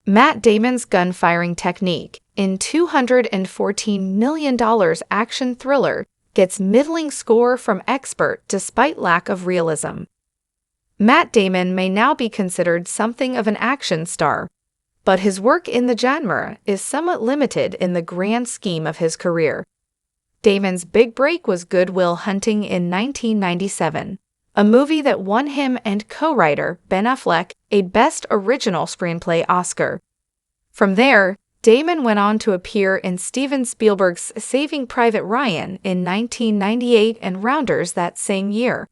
Matt Damon's gun-firing technique in $214 million action thriller gets middling score from expert despite lack of realism. Matt Damon may now be considered something of an action star, but his work in the genre is somewhat limited in the grand scheme of his career. Damon's big break was Good Will Hunting in 1997, a movie that won him and co-writer Ben Affleck a Best Original Screenplay Oscar. From there, Damon went on to appear in Steven Spielberg's Saving Private Ryan in 1998 and Rounders that same year.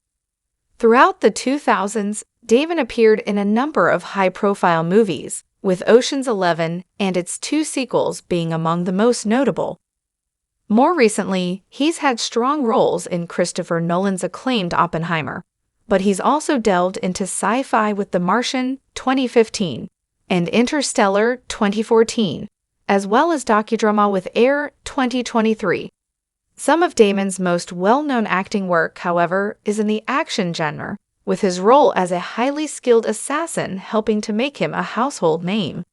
Throughout the 2000s, Damon appeared in a number of high-profile movies, with Ocean's 11 and its two sequels being among the most notable. More recently, he's had strong roles in Christopher Nolan's acclaimed Oppenheimer, but he's also delved into sci-fi with The Martian 2015 and Interstellar 2014, as well as docudrama with Air 2023. Some of Damon's most well-known acting work, however, is in the action genre, with his role as a highly skilled assassin helping to make him a household name.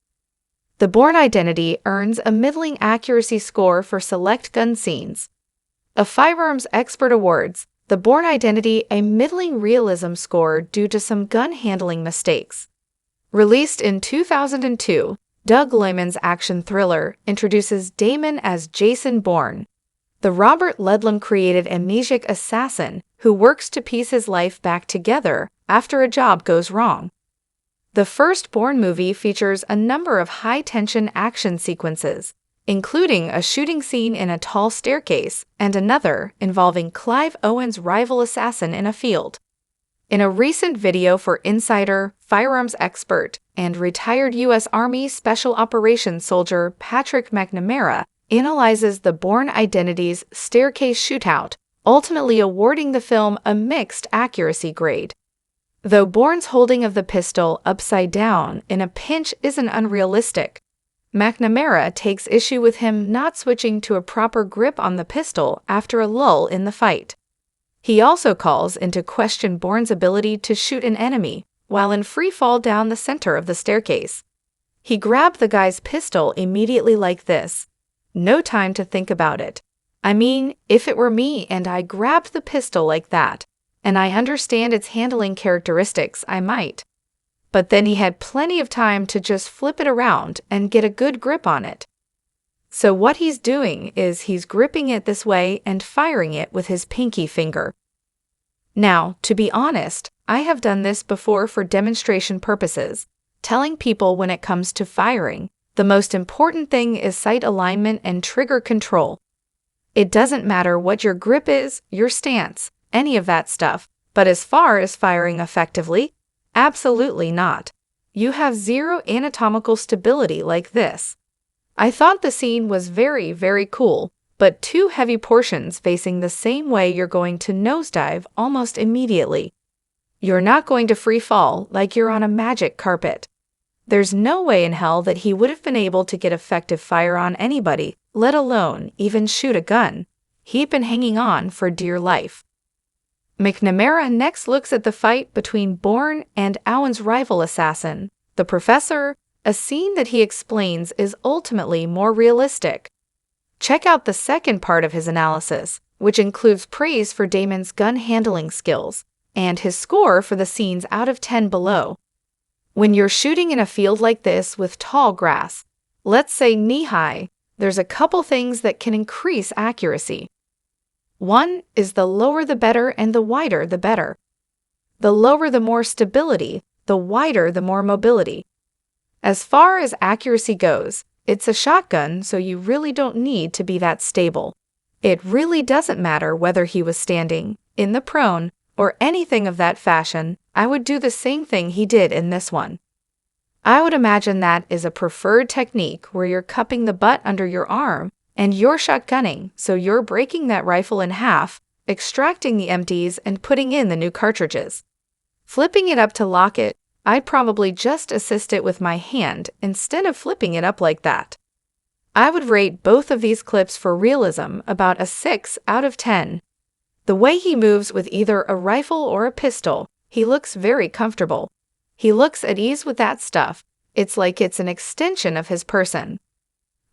The Bourne Identity earns a middling accuracy score for select gun scenes. Of Firearms Expert Awards, The Bourne Identity a middling realism score due to some gun handling mistakes. Released in 2002, Doug Liman's action thriller introduces Damon as Jason Bourne, the Robert Ludlum-created amnesiac assassin who works to piece his life back together after a job goes wrong. The first Bourne movie features a number of high-tension action sequences, including a shooting scene in a tall staircase and another involving Clive Owen's rival assassin in a field. In a recent video for Insider, firearms expert and retired U.S. Army Special Operations soldier Patrick McNamara analyzes the Bourne Identity's staircase shootout, ultimately awarding the film a mixed accuracy grade. Though Bourne's holding of the pistol upside down in a pinch isn't unrealistic, McNamara takes issue with him not switching to a proper grip on the pistol after a lull in the fight. He also calls into question Bourne's ability to shoot an enemy while in free fall down the center of the staircase. He grabbed the guy's pistol immediately like this. No time to think about it. I mean, if it were me and I grabbed the pistol like that, and I understand its handling characteristics, I might. But then he had plenty of time to just flip it around and get a good grip on it. So what he's doing is he's gripping it this way and firing it with his pinky finger. Now, to be honest, I have done this before for demonstration purposes, telling people when it comes to firing, the most important thing is sight alignment and trigger control. It doesn't matter what your grip is, your stance, any of that stuff, but as far as firing effectively, absolutely not. You have zero anatomical stability like this. I thought the scene was very, very cool, but two heavy portions facing the same way you're going to nosedive almost immediately. You're not going to free fall like you're on a magic carpet. There's no way in hell that he would have been able to get effective fire on anybody, let alone even shoot a gun. He'd been hanging on for dear life. McNamara next looks at the fight between Bourne and Owen's rival assassin, the Professor, a scene that he explains is ultimately more realistic. Check out the second part of his analysis, which includes praise for Damon's gun handling skills, and his score for the scenes out of 10 below. When you're shooting in a field like this with tall grass, let's say knee-high, there's a couple things that can increase accuracy. One is the lower the better and the wider the better. The lower the more stability, the wider the more mobility. As far as accuracy goes, it's a shotgun, so you really don't need to be that stable. It really doesn't matter whether he was standing, in the prone, or anything of that fashion. I would do the same thing he did in this one. I would imagine that is a preferred technique where you're cupping the butt under your arm and you're shotgunning, so you're breaking that rifle in half, extracting the empties and putting in the new cartridges. Flipping it up to lock it, I'd probably just assist it with my hand instead of flipping it up like that. I would rate both of these clips for realism about a 6 out of 10. The way he moves with either a rifle or a pistol, he looks very comfortable. He looks at ease with that stuff, It's like it's an extension of his person.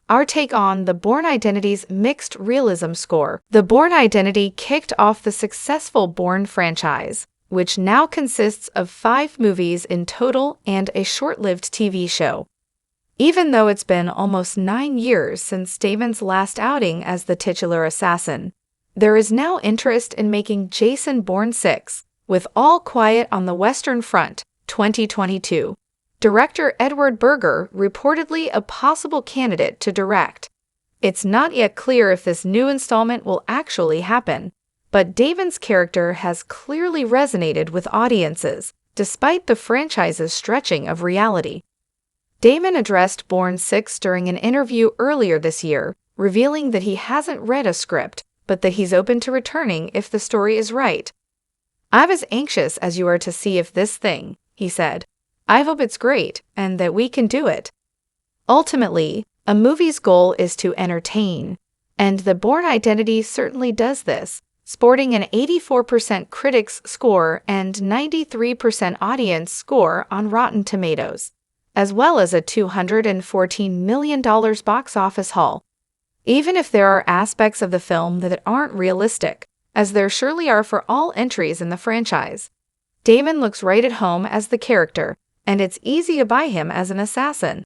Our take on The Bourne Identity's mixed realism score. The Bourne Identity kicked off the successful Bourne franchise, which now consists of 5 movies in total and a short-lived TV show. Even though it's been almost 9 years since Damon's last outing as the titular assassin, there is now interest in making Jason Bourne 6, with All Quiet on the Western Front, 2022. Director Edward Berger reportedly a possible candidate to direct. It's not yet clear if this new installment will actually happen, but Damon's character has clearly resonated with audiences, despite the franchise's stretching of reality. Damon addressed Bourne 6 during an interview earlier this year, revealing that he hasn't read a script, but that he's open to returning if the story is right. "I'm as anxious as you are to see if this thing," he said. "I hope it's great, and that we can do it." Ultimately, a movie's goal is to entertain, and The Bourne Identity certainly does this, sporting an 84% critics score and 93% audience score on Rotten Tomatoes, as well as a $214 million box office haul. Even if there are aspects of the film that aren't realistic, as there surely are for all entries in the franchise, Damon looks right at home as the character, and it's easy to buy him as an assassin.